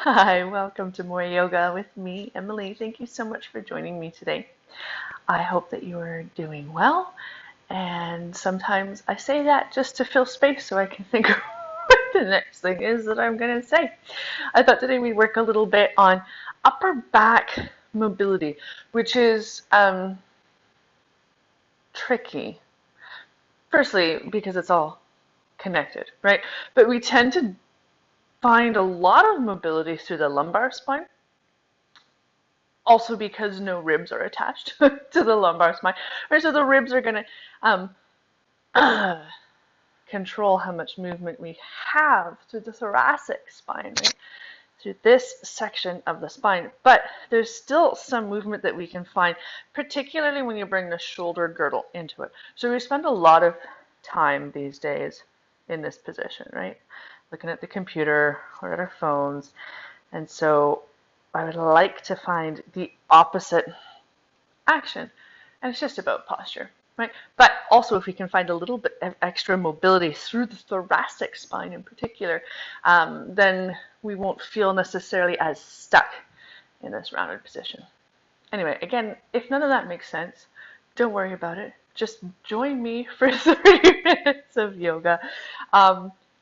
Hi, welcome to more yoga with me, Emily. Thank you so much for joining me today. I hope that you are doing well. And sometimes I say that just to fill space so I can think of what the next thing is that I'm going to say. I thought today we'd work a little bit on upper back mobility, which is tricky. Firstly, because it's all connected, right? But we tend to find a lot of mobility through the lumbar spine. Also because no ribs are attached to the lumbar spine. Right, so the ribs are going to control how much movement we have through the thoracic spine, right? Through this section of the spine. But there's still some movement that we can find, particularly when you bring the shoulder girdle into it. So we spend a lot of time these days in this position, right? Looking at the computer or at our phones. And so I would like to find the opposite action. And it's just about posture, right? But also if we can find a little bit of extra mobility through the thoracic spine in particular, then we won't feel necessarily as stuck in this rounded position. Anyway, again, if none of that makes sense, don't worry about it. Just join me for 30 minutes of yoga.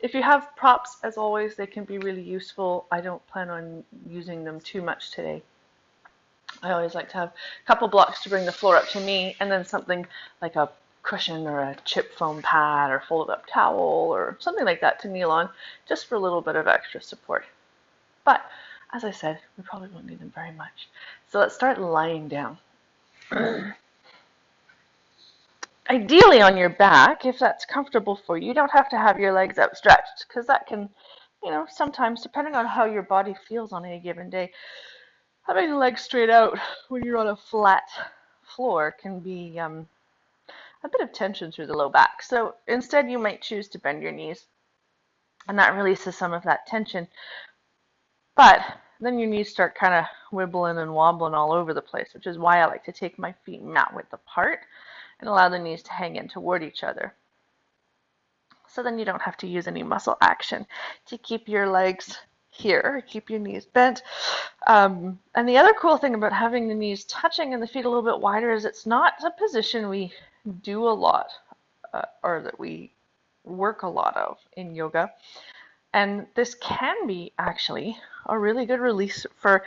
If you have props, as always, they can be really useful. I don't plan on using them too much today. I always like to have a couple blocks to bring the floor up to me, and then something like a cushion or a chip foam pad or folded up towel or something like that to kneel on, just for a little bit of extra support. But as I said, we probably won't need them very much. So let's start lying down. Ideally on your back, if that's comfortable for you. You don't have to have your legs outstretched because that can, sometimes, depending on how your body feels on any given day, having the legs straight out when you're on a flat floor can be a bit of tension through the low back. So instead, you might choose to bend your knees, and that releases some of that tension. But then your knees start kind of wibbling and wobbling all over the place, which is why I like to take my feet mat width apart and allow the knees to hang in toward each other. So then you don't have to use any muscle action to keep your legs here, keep your knees bent. And the other cool thing about having the knees touching and the feet a little bit wider is it's not a position we do a lot or that we work a lot of in yoga. And this can be actually a really good release for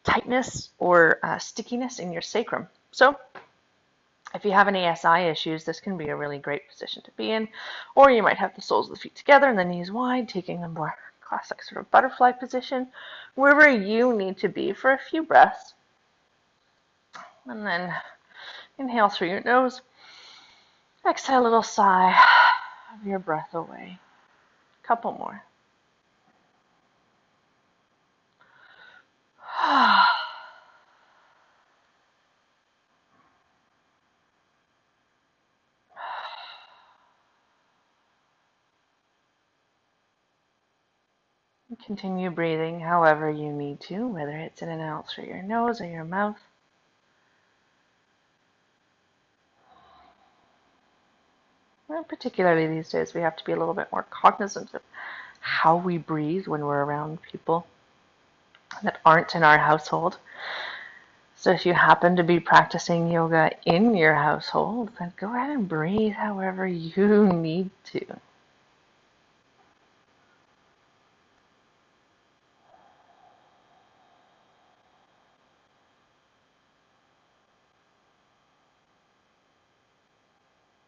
tightness or stickiness in your sacrum. So if you have any SI issues, this can be a really great position to be in. Or you might have the soles of the feet together and the knees wide, taking the more classic sort of butterfly position, wherever you need to be for a few breaths. And then inhale through your nose. Exhale a little sigh of your breath away. Couple more. Continue breathing however you need to, whether it's in and out through your nose or your mouth. And particularly these days, we have to be a little bit more cognizant of how we breathe when we're around people that aren't in our household. So if you happen to be practicing yoga in your household, then go ahead and breathe however you need to.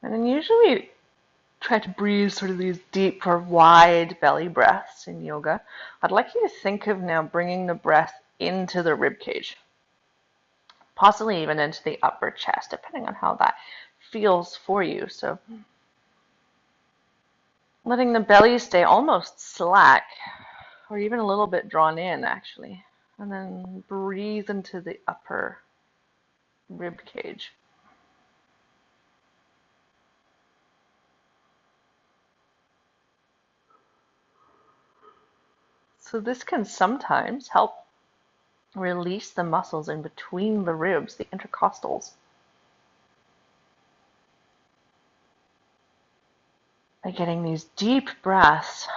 And then usually try to breathe sort of these deep or wide belly breaths in yoga. I'd like you to think of now bringing the breath into the rib cage, possibly even into the upper chest, depending on how that feels for you. So letting the belly stay almost slack or even a little bit drawn in actually. And then breathe into the upper rib cage. So this can sometimes help release the muscles in between the ribs, the intercostals, by getting these deep breaths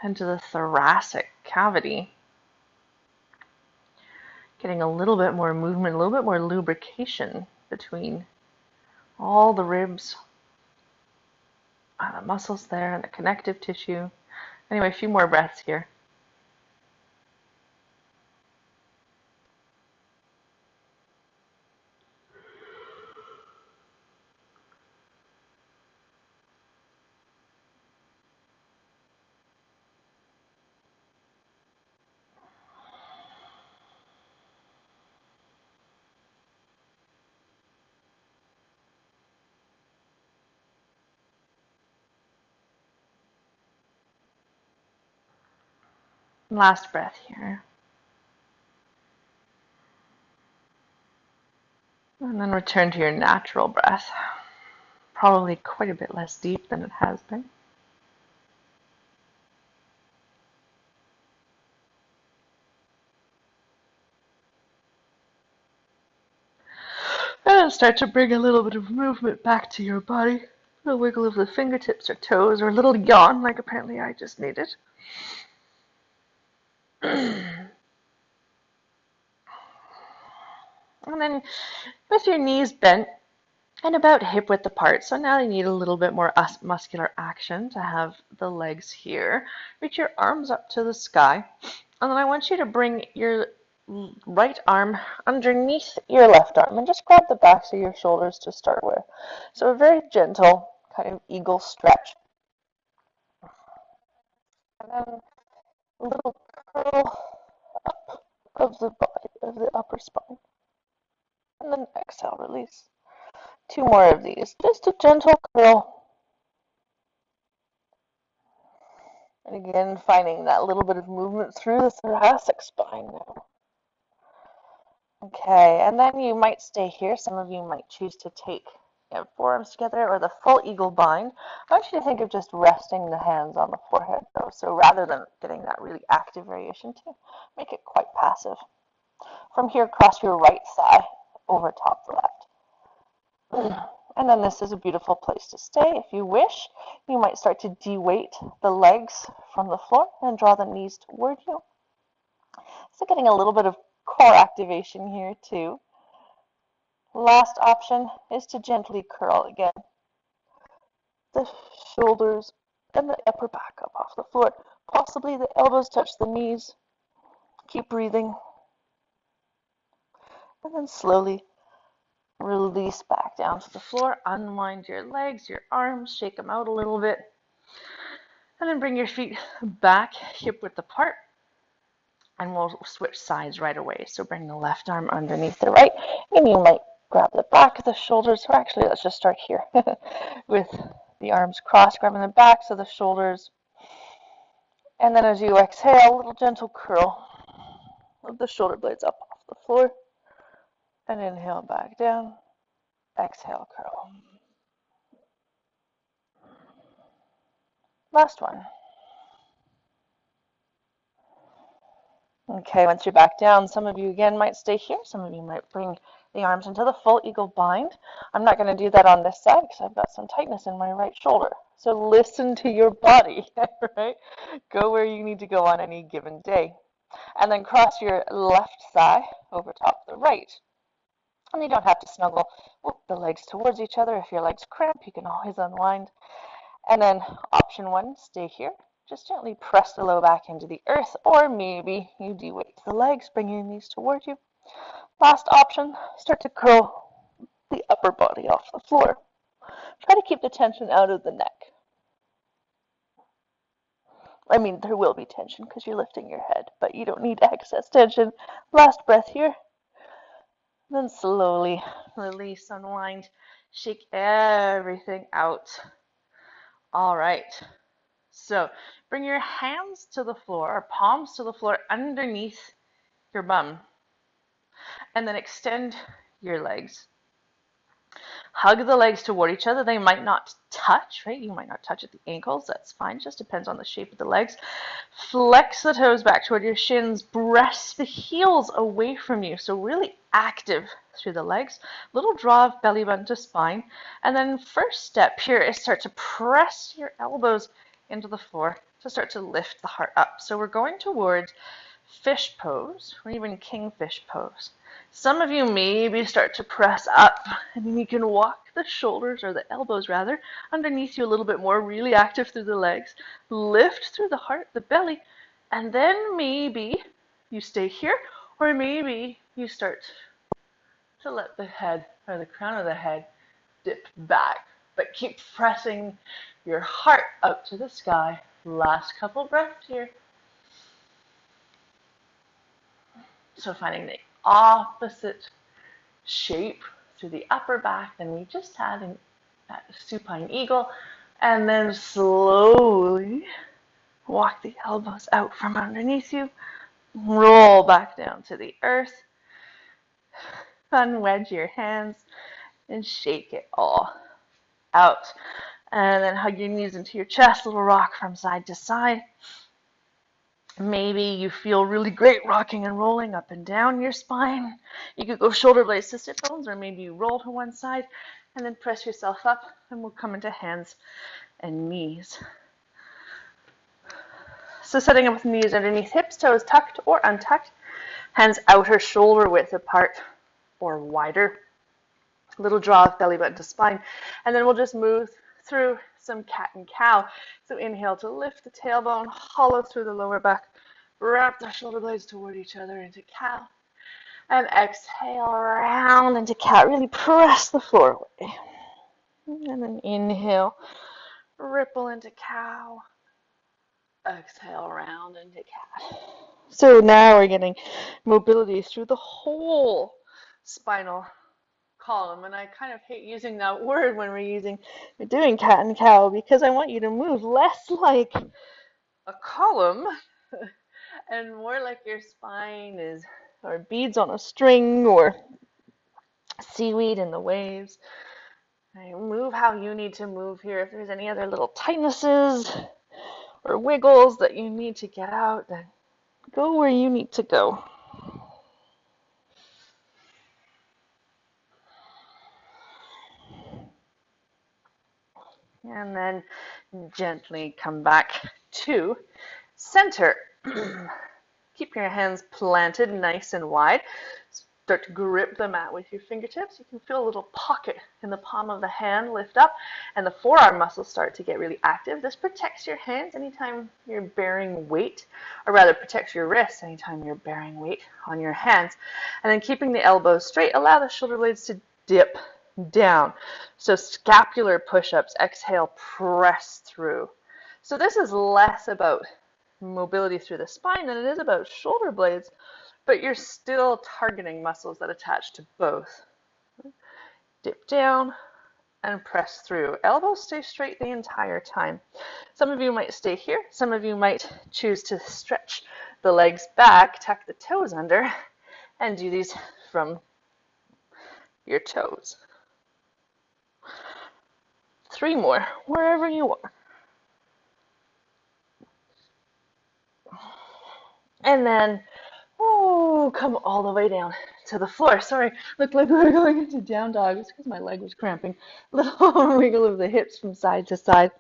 into the thoracic cavity. Getting a little bit more movement, a little bit more lubrication between all the ribs and the muscles there and the connective tissue. Anyway, a few more breaths here. Last breath here. And then return to your natural breath. Probably quite a bit less deep than it has been. And start to bring a little bit of movement back to your body. A wiggle of the fingertips or toes, or a little yawn like apparently I just needed. And then with your knees bent and about hip width apart, so now you need a little bit more muscular action to have the legs here. Reach your arms up to the sky, and then I want you to bring your right arm underneath your left arm and just grab the backs of your shoulders to start with. So a very gentle kind of eagle stretch. And then a little curl up of the body, of the upper spine. And then exhale, release. 2 more of these. Just a gentle curl. And again, finding that little bit of movement through the thoracic spine now. Okay, and then you might stay here. Some of you might choose to take forearms together or the full eagle bind. I want you to think of just resting the hands on the forehead though. So rather than getting that really active variation too, make it quite passive. From here, cross your right thigh over top the left. And then this is a beautiful place to stay. If you wish, you might start to de-weight the legs from the floor and draw the knees toward you. So getting a little bit of core activation here too. Last option is to gently curl again. The shoulders and the upper back up off the floor. Possibly the elbows touch the knees. Keep breathing. And then slowly release back down to the floor. Unwind your legs, your arms, shake them out a little bit. And then bring your feet back, hip width apart. And we'll switch sides right away. So bring the left arm underneath the right. And you might grab the back of the shoulders. Or actually, let's just start here with the arms crossed, grabbing the backs of the shoulders. And then as you exhale, a little gentle curl of the shoulder blades up off the floor. And inhale back down. Exhale, curl. Last one. Okay, once you're back down, some of you again might stay here. Some of you might bring the arms into the full eagle bind. I'm not going to do that on this side because I've got some tightness in my right shoulder. So listen to your body, right? Go where you need to go on any given day. And then cross your left thigh over top of the right. And you don't have to snuggle the legs towards each other. If your legs cramp, you can always unwind. And then option 1, stay here. Just gently press the low back into the earth, or maybe you de-weight the legs, bring your knees toward you. Last option, start to curl the upper body off the floor. Try to keep the tension out of the neck. I mean, there will be tension because you're lifting your head, but you don't need excess tension. Last breath here. Then slowly release, unwind, shake everything out. All right. So bring your hands to the floor, or palms to the floor underneath your bum. And then extend your legs. Hug the legs toward each other. They might not touch, right? You might not touch at the ankles. That's fine. Just depends on the shape of the legs. Flex the toes back toward your shins. Press the heels away from you. So really active through the legs. Little draw of belly button to spine. And then first step here is start to press your elbows into the floor to start to lift the heart up. So we're going towards fish pose, or even kingfish pose. Some of you maybe start to press up, and then you can walk the shoulders, or the elbows rather, underneath you a little bit more, really active through the legs. Lift through the heart, the belly, and then maybe you stay here, or maybe you start to let the head, or the crown of the head, dip back. But keep pressing your heart up to the sky. Last couple breaths here. So finding the opposite shape through the upper back than we just had in that supine eagle. And then slowly walk the elbows out from underneath you. Roll back down to the earth. Unwedge your hands and shake it all out. And then hug your knees into your chest, little rock from side to side. Maybe you feel really great rocking and rolling up and down your spine. You could go shoulder blades to sit bones, or maybe you roll to one side and then press yourself up, and we'll come into hands and knees. So setting up with knees underneath hips, toes tucked or untucked, hands outer shoulder width apart or wider. Little draw of belly button to spine, and then we'll just move through some cat and cow. So inhale to lift the tailbone, hollow through the lower back, wrap the shoulder blades toward each other into cow, and exhale round into cat. Really press the floor away, and then inhale, ripple into cow, exhale round into cat. So now we're getting mobility through the whole spinal column, and I kind of hate using that word when we're doing cat and cow, because I want you to move less like a column and more like your spine is, or beads on a string, or seaweed in the waves. Right, move how you need to move here. If there's any other little tightnesses or wiggles that you need to get out, then go where you need to go. And then gently come back to center. Keep your hands planted nice and wide. Start to grip the mat with your fingertips. You can feel a little pocket in the palm of the hand lift up, and the forearm muscles start to get really active. This protects your hands anytime you're bearing weight, or rather protects your wrists anytime you're bearing weight on your hands. And then keeping the elbows straight, allow the shoulder blades to dip down. So scapular push-ups, exhale, press through. So this is less about mobility through the spine than it is about shoulder blades, but you're still targeting muscles that attach to both. Dip down and press through. Elbows stay straight the entire time. Some of you might stay here. Some of you might choose to stretch the legs back, tuck the toes under, and do these from your toes. 3 more, wherever you are. And then, come all the way down to the floor. Sorry, looked like we were going into down dog. It's because my leg was cramping. Little wiggle of the hips from side to side.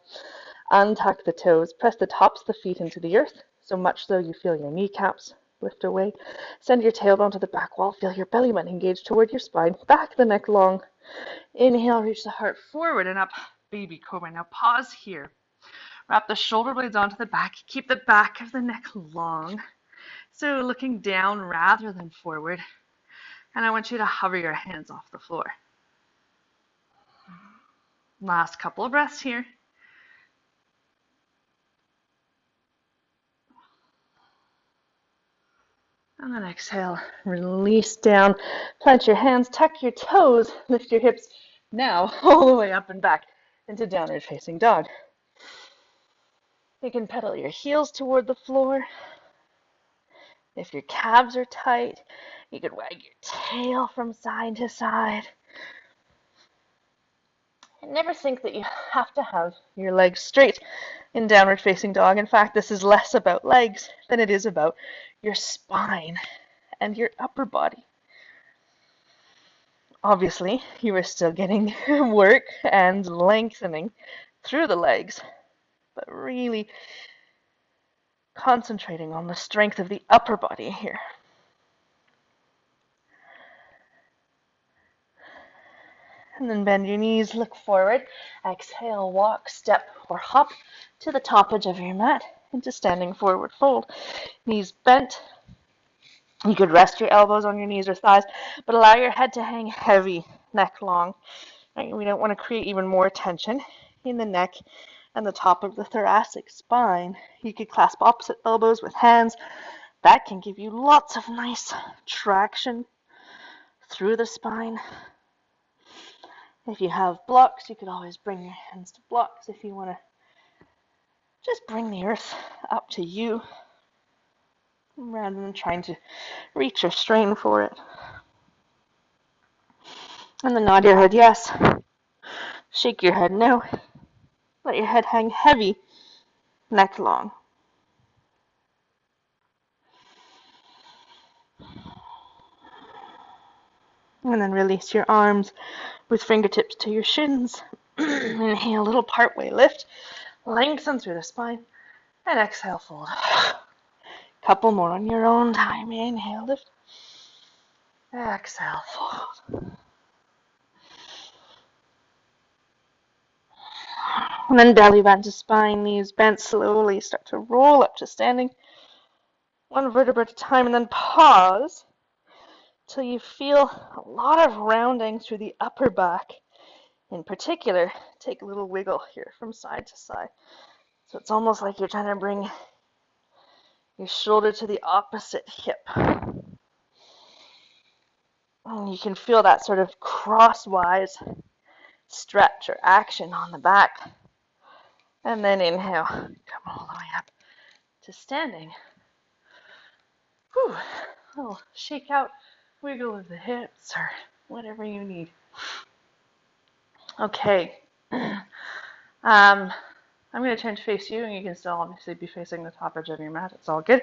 Untuck the toes. Press the tops of the feet into the earth, so much so you feel your kneecaps lift away. Send your tailbone to the back wall. Feel your belly button engage toward your spine. Back the neck long. Inhale, reach the heart forward and up. Baby cobra. Now pause here. Wrap the shoulder blades onto the back. Keep the back of the neck long. So looking down rather than forward. And I want you to hover your hands off the floor. Last couple of breaths here. And then exhale, release down. Plant your hands, tuck your toes, lift your hips now all the way up and back into downward facing dog. You can pedal your heels toward the floor. If your calves are tight, you could wag your tail from side to side. And never think that you have to have your legs straight in downward facing dog. In fact, this is less about legs than it is about your spine and your upper body. Obviously, you are still getting work and lengthening through the legs, but really concentrating on the strength of the upper body here. And then bend your knees, look forward. Exhale, walk, step, or hop to the top edge of your mat into standing forward fold. Knees bent. You could rest your elbows on your knees or thighs, but allow your head to hang heavy, neck long. Right? We don't want to create even more tension in the neck and the top of the thoracic spine. You could clasp opposite elbows with hands. That can give you lots of nice traction through the spine. If you have blocks, you could always bring your hands to blocks if you want to just bring the earth up to you rather than trying to reach or strain for it. And then nod your head yes. Shake your head no. Let your head hang heavy, neck long. And then release your arms with fingertips to your shins. Inhale, little partway lift. Lengthen through the spine. And exhale, fold. Couple more on your own time. Inhale, lift. Exhale, fold. And then belly bend to spine, knees bent slowly. Start to roll up to standing. One vertebra at a time, and then pause till you feel a lot of rounding through the upper back. In particular, take a little wiggle here from side to side. So it's almost like you're trying to bring your shoulder to the opposite hip. And you can feel that sort of crosswise stretch or action on the back. And then inhale, come all the way up to standing. Whew. A little shake out, wiggle of the hips, or whatever you need. Okay. I'm going to turn to face you, and you can still obviously be facing the top edge of your mat. It's all good.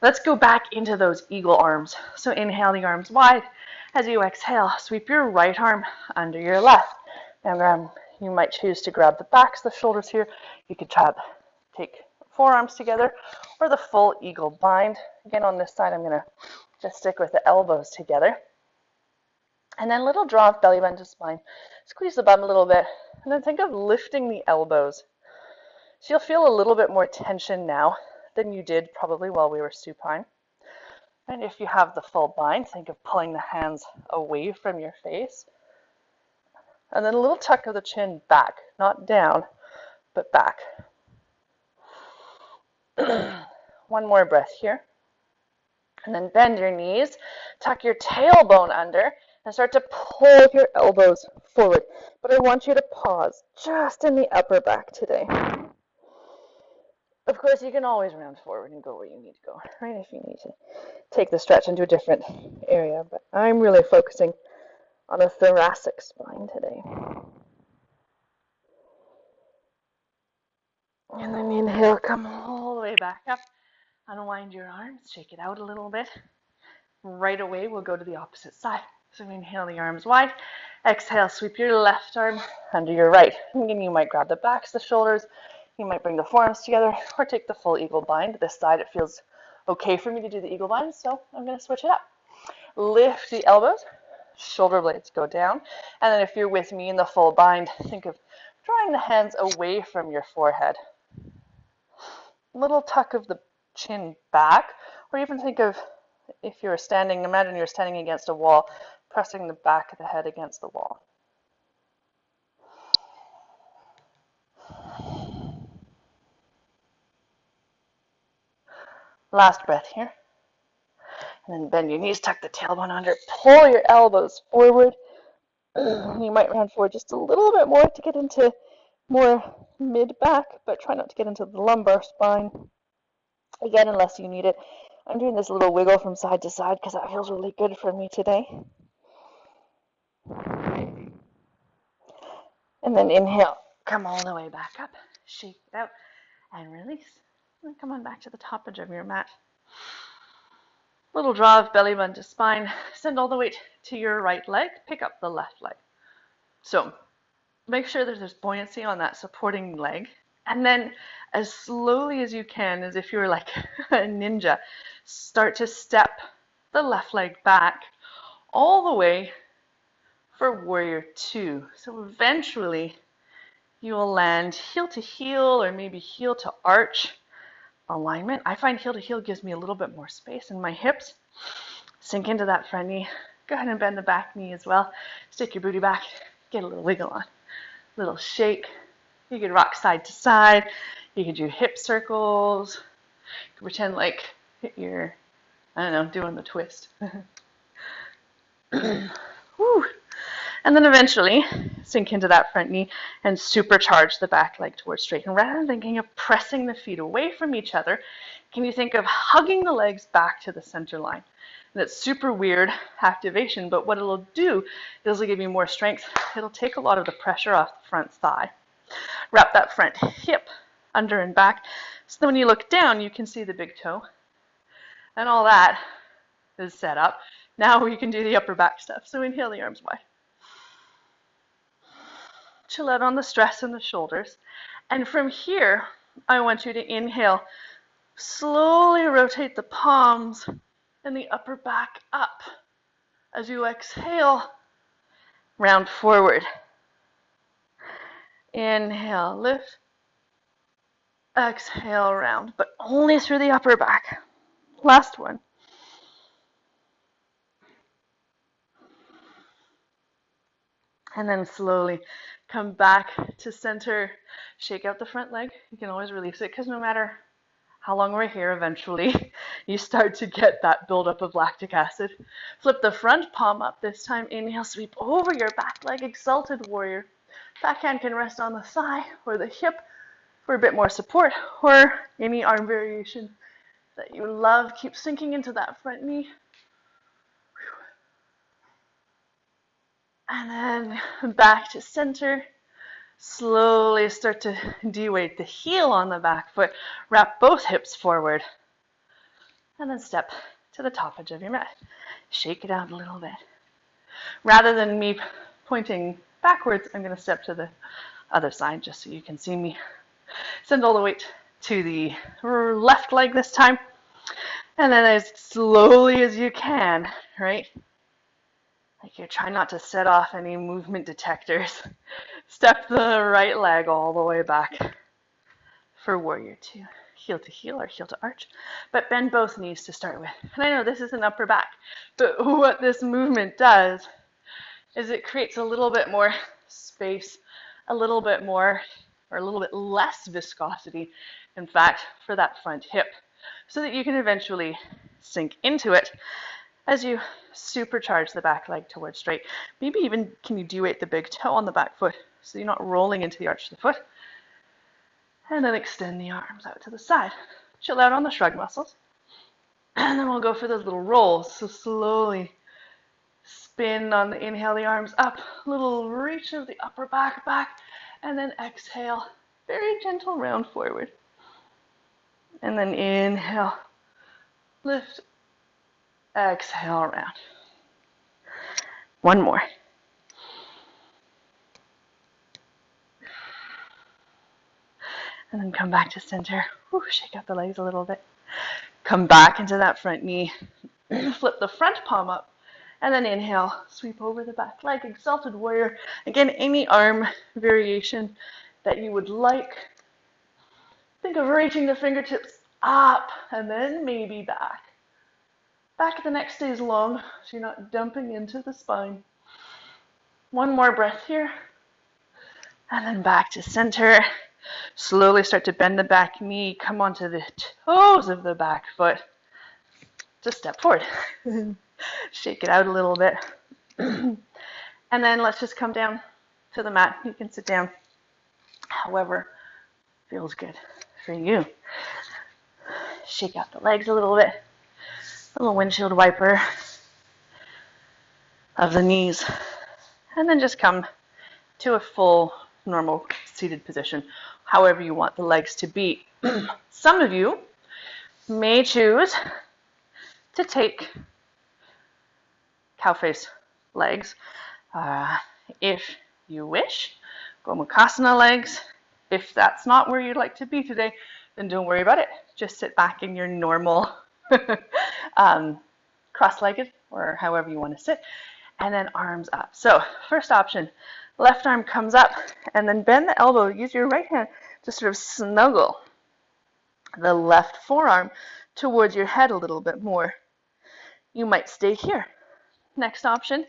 Let's go back into those eagle arms. So inhale the arms wide. As you exhale, sweep your right arm under your left. And you might choose to grab the backs, the shoulders here. You could take forearms together or the full eagle bind. Again, on this side, I'm going to just stick with the elbows together. And then little draw of belly bend to spine. Squeeze the bum a little bit. And then think of lifting the elbows. So you'll feel a little bit more tension now than you did probably while we were supine. And if you have the full bind, think of pulling the hands away from your face. And then a little tuck of the chin back, not down, but back. One more breath here. And then bend your knees, tuck your tailbone under, and start to pull your elbows forward. But I want you to pause just in the upper back today. Of course, you can always round forward and go where you need to go, right? If you need to take the stretch into a different area. But I'm really focusing on a thoracic spine today. And then inhale, come all the way back up. Unwind your arms, shake it out a little bit. Right away, we'll go to the opposite side. So inhale the arms wide. Exhale, sweep your left arm under your right. Again, you might grab the backs, the shoulders. You might bring the forearms together or take the full eagle bind. This side, it feels okay for me to do the eagle bind, so I'm going to switch it up. Lift the elbows, shoulder blades go down. And then if you're with me in the full bind, think of drawing the hands away from your forehead. Little tuck of the chin back, or even think of if you're standing, imagine you're standing against a wall, pressing the back of the head against the wall. Last breath here. And then bend your knees, tuck the tailbone under, pull your elbows forward. You might round forward just a little bit more to get into more mid-back, but try not to get into the lumbar spine. Again, unless you need it. I'm doing this little wiggle from side to side because that feels really good for me today. And then inhale, come all the way back up, shake it out, and release. And come on back to the top edge of your mat. Little draw of belly button to spine. Send all the weight to your right leg. Pick up the left leg. So make sure that there's buoyancy on that supporting leg. And then as slowly as you can, as if you were like a ninja, start to step the left leg back all the way for warrior two. So eventually you will land heel to heel or maybe heel to arch alignment. I find heel to heel gives me a little bit more space in my hips. Sink into that front knee. Go ahead and bend the back knee as well. Stick your booty back. Get a little wiggle on. Little shake. You could rock side to side. You could do hip circles. You could pretend like you're, I don't know, doing the twist. Woo. And then eventually sink into that front knee and supercharge the back leg towards straight. And rather than thinking of pressing the feet away from each other, can you think of hugging the legs back to the center line? And it's super weird activation, but what it'll do is it'll give you more strength. It'll take a lot of the pressure off the front thigh. Wrap that front hip under and back. So then when you look down, you can see the big toe. And all that is set up. Now we can do the upper back stuff. So inhale the arms wide. Chill out on the stress in the shoulders. And from here, I want you to inhale. Slowly rotate the palms and the upper back up. As you exhale, round forward. Inhale, lift. Exhale, round, but only through the upper back. Last one. And then slowly come back to center. Shake out the front leg. You can always release it because no matter how long we're here, eventually you start to get that buildup of lactic acid. Flip the front palm up this time. Inhale, sweep over your back leg, exalted warrior. Backhand can rest on the thigh or the hip for a bit more support, or any arm variation that you love. Keep sinking into that front knee. And then back to center. Slowly start to de-weight the heel on the back foot. Wrap both hips forward. And then step to the top edge of your mat. Shake it out a little bit. Rather than me pointing backwards, I'm going to step to the other side just so you can see me. Send all the weight to the left leg this time. And then as slowly as you can, right? Like you're trying not to set off any movement detectors. Step the right leg all the way back for warrior two. Heel to heel or heel to arch. But bend both knees to start with. And I know this is an upper back, but what this movement does is it creates a little bit more space, a little bit more, or a little bit less viscosity, in fact, for that front hip, so that you can eventually sink into it as you supercharge the back leg towards straight. Maybe even can you de-weight the big toe on the back foot so you're not rolling into the arch of the foot. And then extend the arms out to the side. Chill out on the shrug muscles. And then we'll go for those little rolls. So slowly spin on the inhale, the arms up. Little reach of the upper back, and then exhale. Very gentle round forward. And then inhale, lift, exhale, round. One more. And then come back to center. Whew, shake out the legs a little bit. Come back into that front knee. Flip the front palm up. And then inhale, sweep over the back leg, exalted warrior. Again, any arm variation that you would like. Think of reaching the fingertips up and then maybe back. Back the neck stays long so you're not dumping into the spine. One more breath here. And then back to center. Slowly start to bend the back knee. Come onto the toes of the back foot. Just step forward. Shake it out a little bit. And then let's just come down to the mat. You can sit down however feels good for you. Shake out the legs a little bit. A little windshield wiper of the knees. And then just come to a full normal seated position, however you want the legs to be. Some of you may choose to take cow face legs if you wish. Gomukhasana legs If that's not where you'd like to be today, then don't worry about it. Just sit back in your normal um, cross-legged or however you want to sit, and then arms up. So first option, left arm comes up, and then bend the elbow. Use your right hand to sort of snuggle the left forearm towards your head a little bit more. You might stay here. Next option,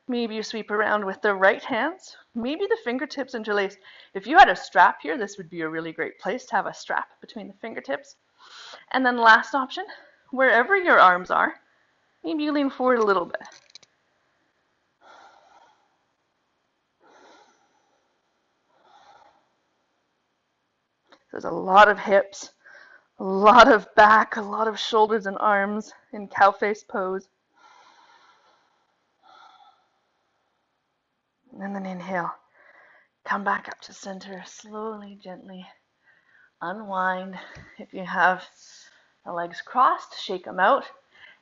maybe you sweep around with the right hands, maybe the fingertips interlaced. If you had a strap here, this would be a really great place to have a strap between the fingertips. And then last option, wherever your arms are, maybe you lean forward a little bit. There's a lot of hips, a lot of back, a lot of shoulders and arms in cow face pose. And then inhale. Come back up to center, slowly, gently unwind. If you have the legs crossed, shake them out,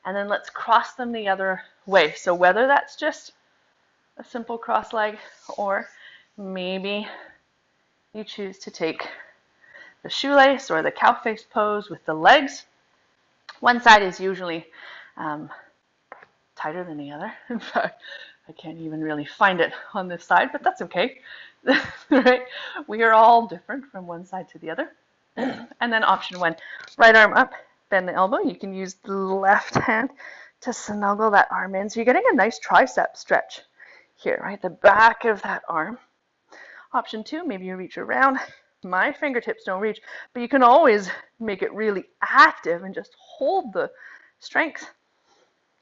and then let's cross them the other way. So whether that's just a simple cross leg, or maybe you choose to take the shoelace or the cow face pose with the legs. One side is usually tighter than the other. In fact, I can't even really find it on this side, but that's okay. Right? We are all different from one side to the other. And then option one, right arm up, bend the elbow. You can use the left hand to snuggle that arm in. So you're getting a nice tricep stretch here, right? The back of that arm. Option two, maybe you reach around. My fingertips don't reach, but you can always make it really active and just hold the strength.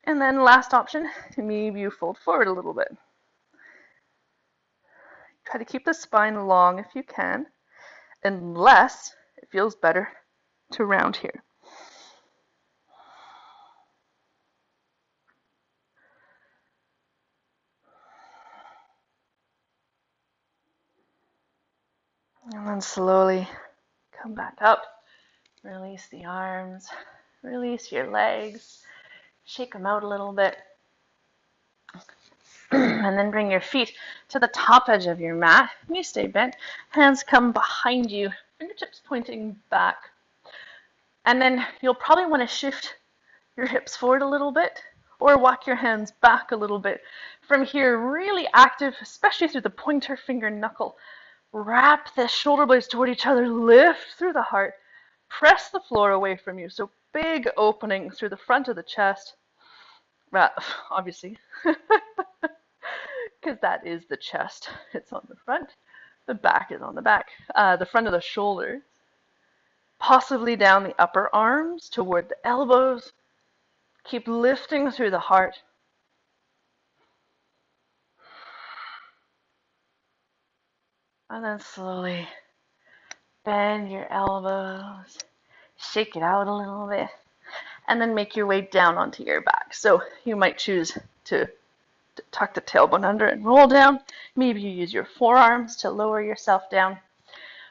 And then last option, maybe you fold forward a little bit. Try to keep the spine long if you can, unless it feels better to round here. And then slowly come back up. Release the arms, release your legs, shake them out a little bit. And then bring your feet to the top edge of your mat. You stay bent. Hands come behind you, fingertips pointing back. And then you'll probably want to shift your hips forward a little bit or walk your hands back a little bit. From here, really active, especially through the pointer finger knuckle. Wrap the shoulder blades toward each other, lift through the heart, press the floor away from you. So big opening through the front of the chest. Obviously, because that is the chest. It's on the front. The back is on the back. The front of the shoulders. Possibly down the upper arms toward the elbows. Keep lifting through the heart. And then slowly bend your elbows. Shake it out a little bit. And then make your way down onto your back. So you might choose to tuck the tailbone under and roll down. Maybe you use your forearms to lower yourself down.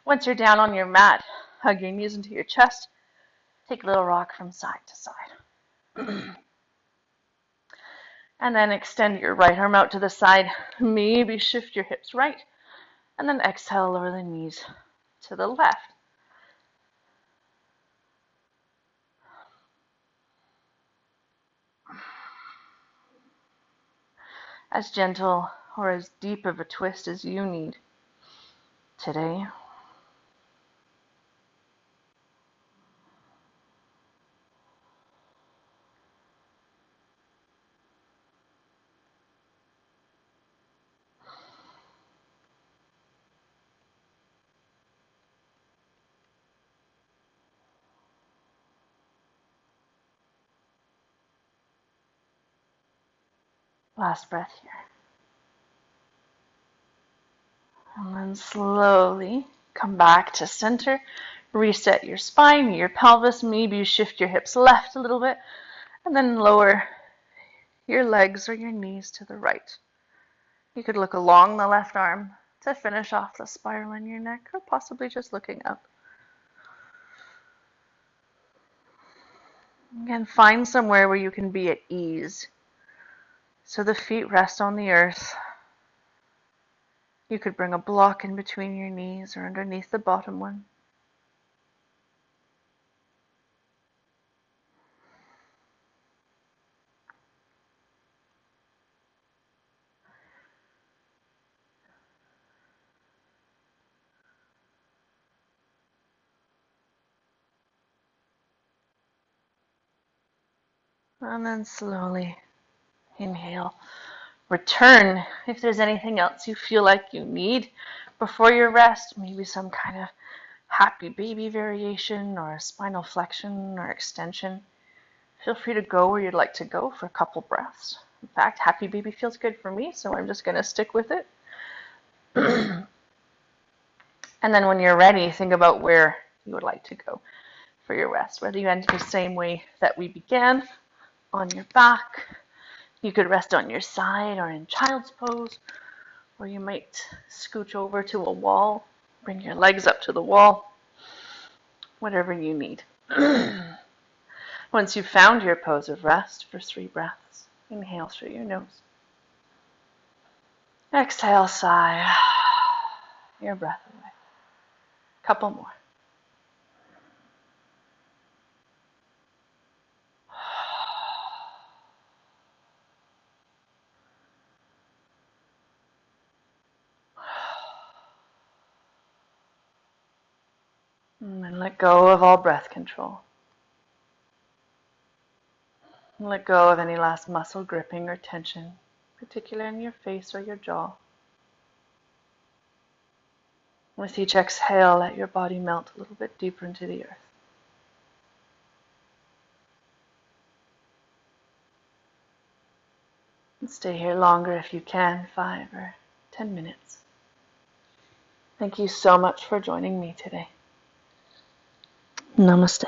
Once you're down on your mat, hug your knees into your chest. Take a little rock from side to side. And then extend your right arm out to the side. Maybe shift your hips right. And then exhale, lower the knees to the left. As gentle or as deep of a twist as you need today. Last breath here. And then slowly come back to center. Reset your spine, your pelvis. Maybe you shift your hips left a little bit. And then lower your legs or your knees to the right. You could look along the left arm to finish off the spiral in your neck, or possibly just looking up. Again, find somewhere where you can be at ease. So the feet rest on the earth. You could bring a block in between your knees or underneath the bottom one. And then slowly inhale. Return if there's anything else you feel like you need before your rest, maybe some kind of happy baby variation or a spinal flexion or extension. Feel free to go where you'd like to go for a couple breaths. In fact, happy baby feels good for me, so I'm just going to stick with it. And then when you're ready, think about where you would like to go for your rest, whether you end the same way that we began, on your back. You could rest on your side or in child's pose, or you might scooch over to a wall, bring your legs up to the wall, whatever you need. Once you've found your pose of rest for 3 breaths, inhale through your nose. Exhale, sigh your breath away. Couple more. And then let go of all breath control. And let go of any last muscle gripping or tension, particularly in your face or your jaw. With each exhale, let your body melt a little bit deeper into the earth. And stay here longer if you can, 5 or 10 minutes. Thank you so much for joining me today. Namaste.